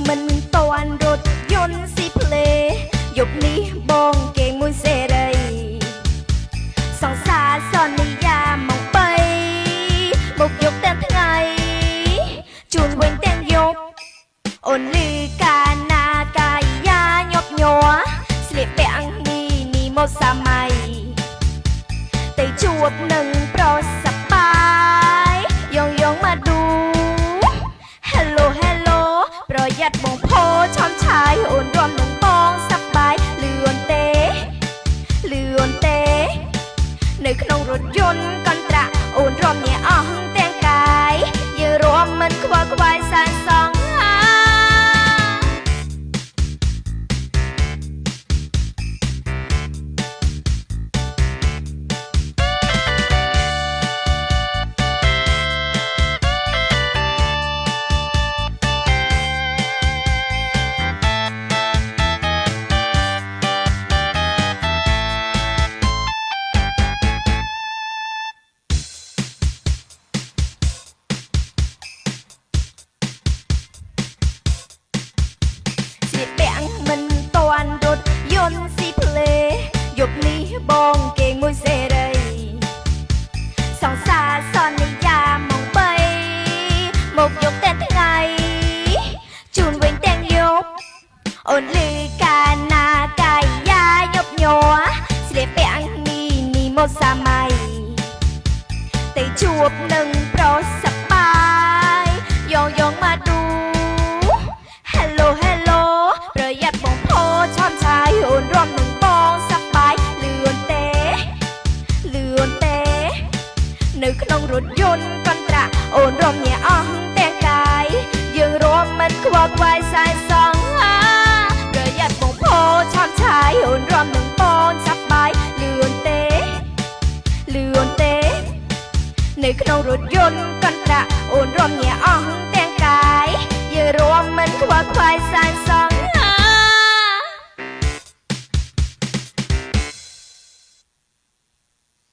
មិនតន់រត់យន្តស៊ីផ្លេយប់នេះបងគេមួយសេរីសង្សារសន្យាមក3មកយកតែថ្ងៃជូនវិញទាំងយប់អូនលឺកាណាកាយាញាប់ញ័រស្លៀកពាក់នេះមកសម័យទៅជួបនឹងប្រុសសប្បាយយ៉ងមកឌូ Hello Hello ប្រយ័ត្នបងផោឆំឆាយអូនរំនឹងបងសប្បាយលឿនទេនៅក្នុងរថយន្តកន្ត្រាក់អូនរំញ៉ែអស់ទាំងកាយយើងរំមិនខ្វល់ខ្វាយសានសងមិនតន់រត់យន្តស៊ីផ្លេយប់នេះបងគេមួយសេរីសង្សារសន្យាមក3មកយកតែថ្ងៃជូនវិញទាំងយប់អូនលឺកាណាកាយាញាប់ញ័រស្លៀកពាក់នេះមកសម័យទៅជួបនឹងប្រុសសប្បាយយ៉ងមកឌូ Hello Hello ប្រយ័ត្នបងផោឆំឆាយអូនរំនឹងបងសប្បាយលឿនទេនៅក្នុងរថយន្តកន្ត្រាក់អូនរំញ៉ែអស់ទាំងកាយយើងរំមិនខ្វល់ខ្វាយសាយសងប្រយ័ត្នបងផោឆំឆាយអូនរំនឹងបងសប្បាយលឿនទេនៅក្នុងរថយន្តកន្ត្រាក់អូនរំញ៉ែអស់ទាំងកាយយើងរំមិនខ្វល់ខ្វាយសាយ